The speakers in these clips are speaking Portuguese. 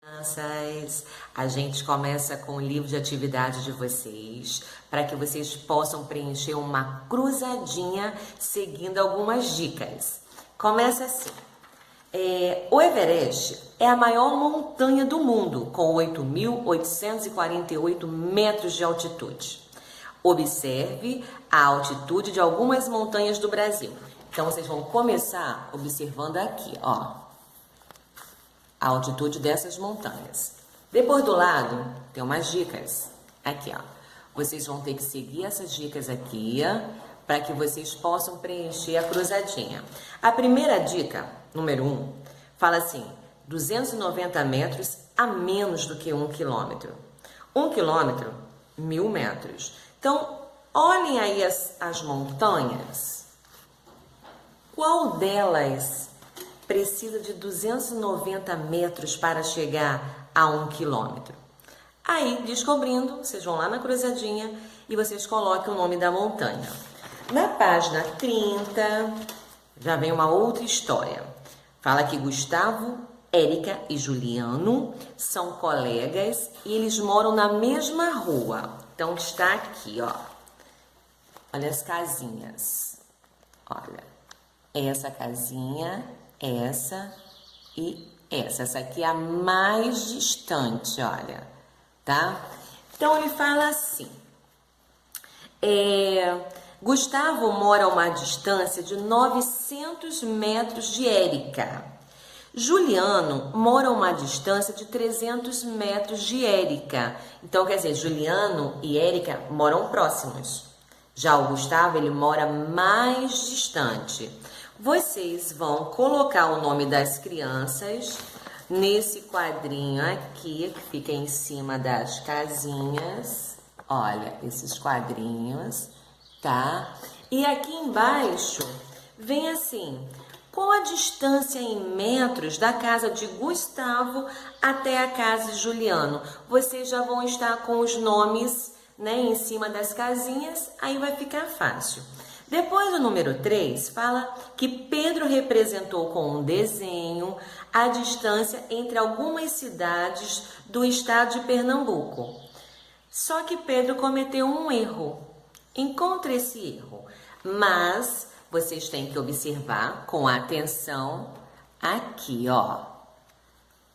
Crianças, a gente começa com o livro de atividade de vocês, para que vocês possam preencher uma cruzadinha seguindo algumas dicas. Começa assim. O Everest é a maior montanha do mundo, com 8.848 metros de altitude. Observe a altitude de algumas montanhas do Brasil. Então, vocês vão começar observando aqui, ó, a altitude dessas montanhas. Depois do lado, tem umas dicas. Aqui, ó. Vocês vão ter que seguir essas dicas aqui, para que vocês possam preencher a cruzadinha. A primeira dica, número 1, fala assim: 290 metros a menos do que 1 quilômetro. 1 quilômetro, 1.000 metros. Então, olhem aí as montanhas. Qual delas precisa de 290 metros para chegar a 1 quilômetro? Aí, descobrindo, vocês vão lá na cruzadinha e vocês colocam o nome da montanha. Na página 30, já vem uma outra história. Fala que Gustavo, Érica e Juliano são colegas e eles moram na mesma rua. Então, está aqui, ó. Olha as casinhas. Olha, essa casinha, essa e essa. Essa aqui é a mais distante, olha, tá? Então, ele fala assim. Gustavo mora a uma distância de 900 metros de Érica. Juliano mora a uma distância de 300 metros de Érica. Então, quer dizer, Juliano e Érica moram próximos. Já o Gustavo, ele mora mais distante. Vocês vão colocar o nome das crianças nesse quadrinho aqui, que fica em cima das casinhas. Olha, esses quadrinhos, tá? E aqui embaixo vem assim: qual a distância em metros da casa de Gustavo até a casa de Juliano? Vocês já vão estar com os nomes, né, em cima das casinhas, aí vai ficar fácil. Depois do número 3, fala que Pedro representou com um desenho a distância entre algumas cidades do estado de Pernambuco. Só que Pedro cometeu um erro. Encontre esse erro, mas vocês têm que observar com atenção aqui, ó.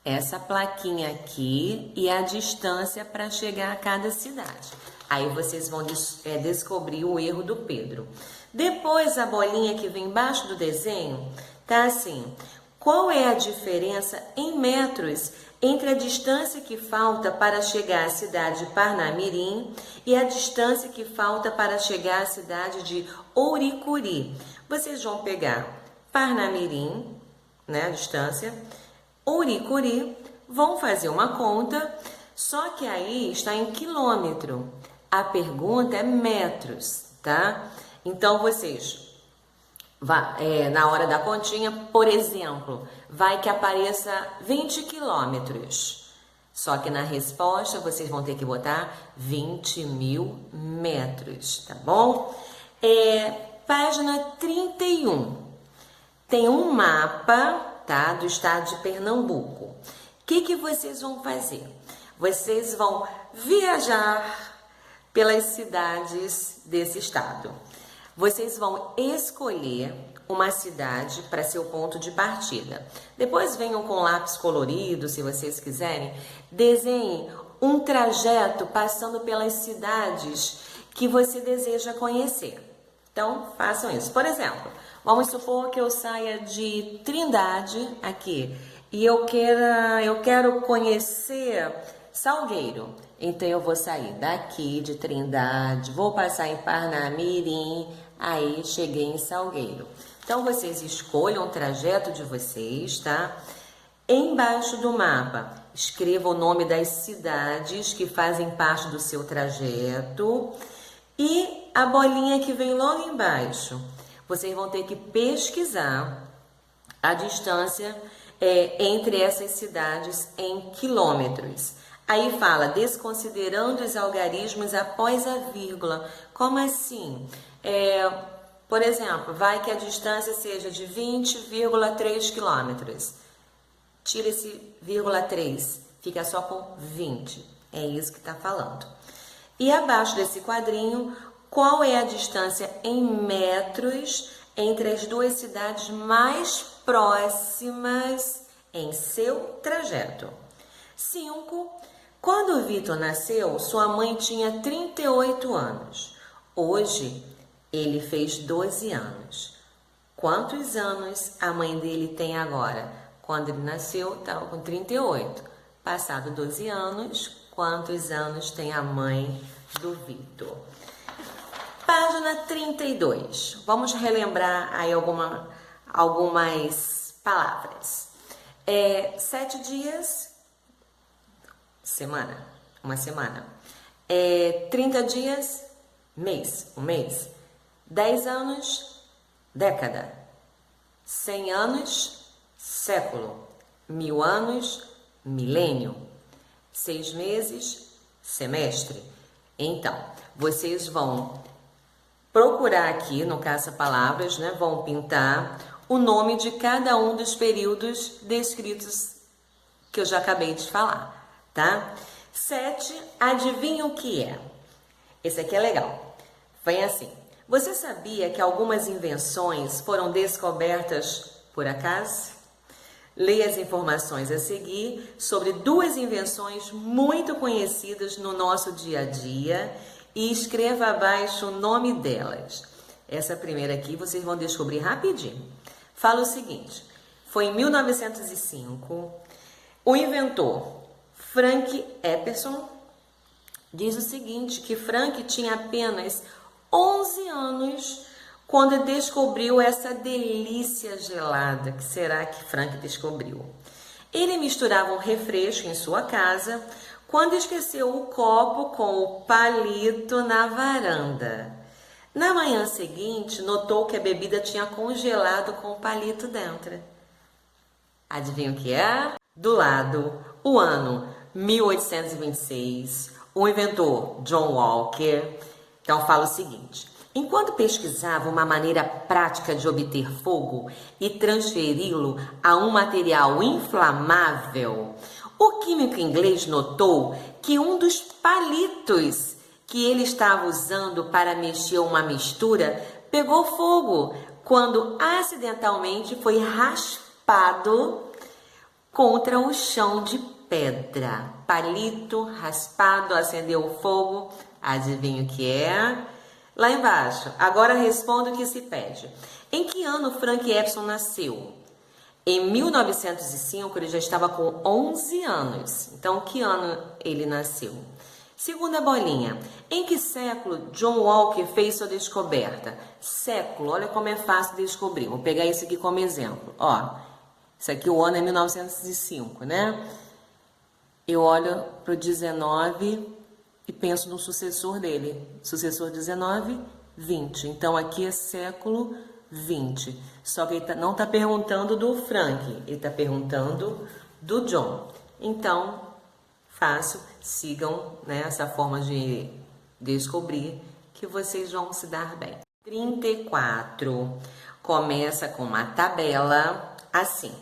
Essa plaquinha aqui e a distância para chegar a cada cidade. Aí vocês vão descobrir o erro do Pedro. Depois, a bolinha que vem embaixo do desenho tá assim: qual é a diferença em metros entre a distância que falta para chegar à cidade de Parnamirim e a distância que falta para chegar à cidade de Ouricuri? Vocês vão pegar Parnamirim, né, a distância, Ouricuri, vão fazer uma conta, só que aí está em quilômetro. A pergunta é metros, tá? Então, vocês, na hora da continha, por exemplo, vai que apareça 20 quilômetros. Só que na resposta, vocês vão ter que botar 20.000 metros, tá bom? Página 31. Tem um mapa, tá, do estado de Pernambuco. O que vocês vão fazer? Vocês vão viajar pelas cidades desse estado. Vocês vão escolher uma cidade para ser o ponto de partida. Depois venham com lápis colorido, se vocês quiserem. Desenhem um trajeto passando pelas cidades que você deseja conhecer. Então, façam isso. Por exemplo, vamos supor que eu saia de Trindade aqui e eu quero conhecer Salgueiro. Então, eu vou sair daqui de Trindade, vou passar em Parnamirim, aí cheguei em Salgueiro. Então, vocês escolham o trajeto de vocês, tá? Embaixo do mapa, escreva o nome das cidades que fazem parte do seu trajeto e a bolinha que vem logo embaixo. Vocês vão ter que pesquisar a distância entre essas cidades em quilômetros. Aí fala, desconsiderando os algarismos após a vírgula. Como assim? Por exemplo, vai que a distância seja de 20,3 quilômetros. Tira esse vírgula 3, fica só com 20. É isso que está falando. E abaixo desse quadrinho, qual é a distância em metros entre as duas cidades mais próximas em seu trajeto? 5. Quando o Vitor nasceu, sua mãe tinha 38 anos. Hoje, ele fez 12 anos. Quantos anos a mãe dele tem agora? Quando ele nasceu, estava com 38. Passado 12 anos, quantos anos tem a mãe do Vitor? Página 32. Vamos relembrar aí algumas palavras. 7 dias, semana, uma semana. 30 dias, mês, um mês. 10 anos, década. 100 anos, século. 1000 anos, milênio. 6 meses, semestre. Então, vocês vão procurar aqui no caça-palavras, né? Vão pintar o nome de cada um dos períodos descritos que eu já acabei de falar, tá? 7, adivinha o que é? Esse aqui é legal. Vem assim. Você sabia que algumas invenções foram descobertas por acaso? Leia as informações a seguir sobre 2 invenções muito conhecidas no nosso dia a dia e escreva abaixo o nome delas. Essa primeira aqui vocês vão descobrir rapidinho. Fala o seguinte: foi em 1905, o inventor Frank Epperson diz o seguinte, que Frank tinha apenas 11 anos quando descobriu essa delícia gelada. Que será que Frank descobriu? Ele misturava um refresco em sua casa quando esqueceu o copo com o palito na varanda. Na manhã seguinte, notou que a bebida tinha congelado com o palito dentro. Adivinha o que é? Do lado, o ano 1826, o inventor John Walker. Então fala o seguinte: enquanto pesquisava uma maneira prática de obter fogo e transferi-lo a um material inflamável, o químico inglês notou que um dos palitos que ele estava usando para mexer uma mistura pegou fogo quando acidentalmente foi raspado contra o chão de pedra. Palito raspado, acendeu o fogo. Adivinha o que é? Lá embaixo. Agora responda o que se pede. Em que ano Frank Epperson nasceu? Em 1905, ele já estava com 11 anos. Então, que ano ele nasceu? Segunda bolinha. Em que século John Walker fez sua descoberta? Século, olha como é fácil de descobrir. Vou pegar isso aqui como exemplo. Ó, isso aqui o ano é 1905, né? Eu olho para o 19 e penso no sucessor dele. Sucessor 19, 20. Então, aqui é século 20. Só que ele não está perguntando do Frank, ele está perguntando do John. Então, fácil, sigam, né, essa forma de descobrir que vocês vão se dar bem. 34. Começa com uma tabela assim.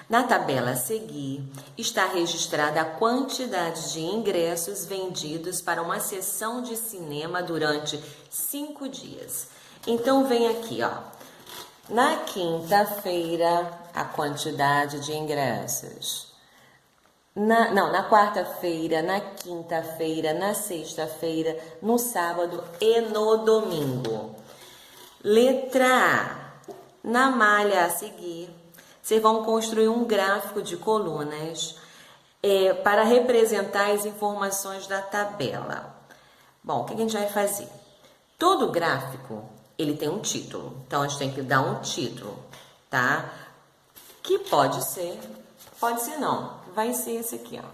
Na tabela a seguir, está registrada a quantidade de ingressos vendidos para uma sessão de cinema durante 5 dias. Então, vem aqui, ó. Na quinta-feira, a quantidade de ingressos. Na quarta-feira, na quinta-feira, na sexta-feira, no sábado e no domingo. Letra A. Na malha a seguir, vocês vão construir um gráfico de colunas para representar as informações da tabela. Bom, o que a gente vai fazer? Todo gráfico, ele tem um título. Então, a gente tem que dar um título, tá? Que pode ser não. Vai ser esse aqui, ó.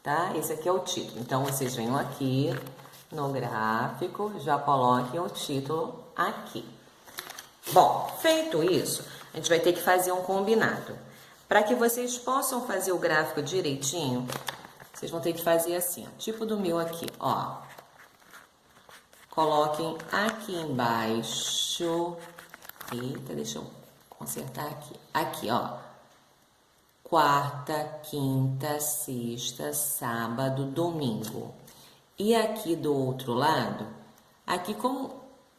Tá? Esse aqui é o título. Então, vocês venham aqui no gráfico, já coloquem o título aqui. Bom, feito isso, a gente vai ter que fazer um combinado. Para que vocês possam fazer o gráfico direitinho, vocês vão ter que fazer assim, ó, tipo do meu aqui, ó. Coloquem aqui embaixo. Eita, deixa eu consertar aqui. Aqui, ó. quarta, quinta, sexta, sábado, domingo. E aqui do outro lado, aqui como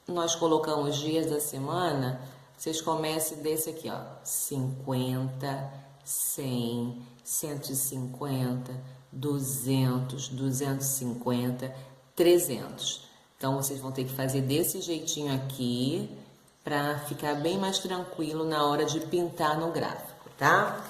nós colocamos dias da semana, vocês comecem desse aqui, ó, 50, 100, 150, 200, 250, 300. Então, vocês vão ter que fazer desse jeitinho aqui, para ficar bem mais tranquilo na hora de pintar no gráfico, tá?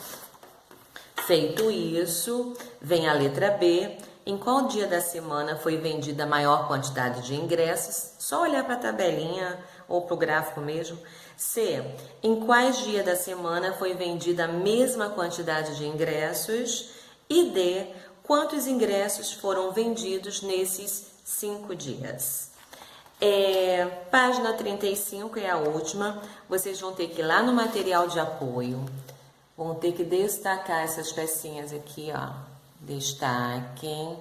Feito isso, vem a letra B. Em qual dia da semana foi vendida a maior quantidade de ingressos? Só olhar para a tabelinha ou para o gráfico mesmo. C. Em quais dias da semana foi vendida a mesma quantidade de ingressos? E D. Quantos ingressos foram vendidos nesses 5 dias? Página 35 é a última. Vocês vão ter que ir lá no material de apoio. Vão ter que destacar essas pecinhas aqui, ó. Destaquem.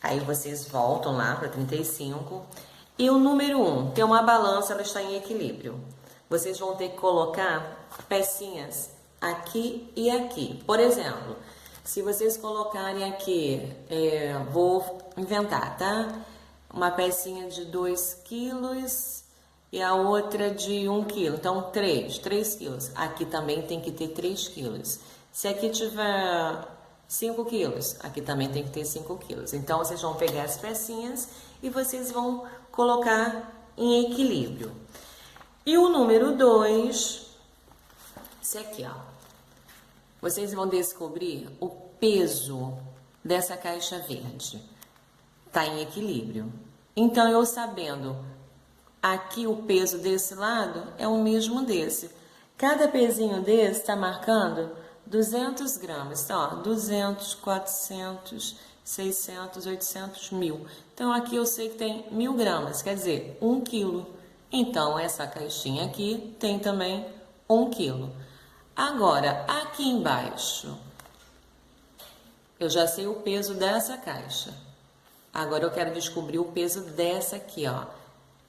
Aí vocês voltam lá para 35. E o número 1, tem uma balança, ela está em equilíbrio. Vocês vão ter que colocar pecinhas aqui e aqui. Por exemplo, se vocês colocarem aqui, vou inventar, tá? Uma pecinha de 2 quilos e a outra de 1 quilo. Então, 3 quilos. Aqui também tem que ter 3 quilos. Se aqui tiver 5 quilos, aqui também tem que ter 5 quilos. Então, vocês vão pegar as pecinhas e vocês vão colocar em equilíbrio. E o número 2, esse aqui, ó. Vocês vão descobrir o peso dessa caixa verde. Tá em equilíbrio. Então, eu sabendo aqui o peso desse lado é o mesmo desse. Cada pezinho desse está marcando 200 gramas. Então, ó, 200, 400, 600, 800, 1000. Então, aqui eu sei que tem 1000 gramas, quer dizer, 1 quilo. Então, essa caixinha aqui tem também 1 quilo. Agora, aqui embaixo, eu já sei o peso dessa caixa. Agora eu quero descobrir o peso dessa aqui, ó.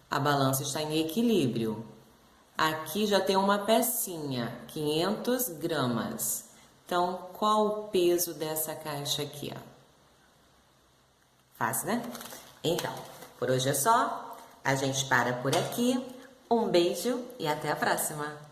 A balança está em equilíbrio. Aqui já tem uma pecinha, 500 gramas. Então, qual o peso dessa caixa aqui, ó? Fácil, né? Então, por hoje é só. A gente para por aqui. Um beijo e até a próxima!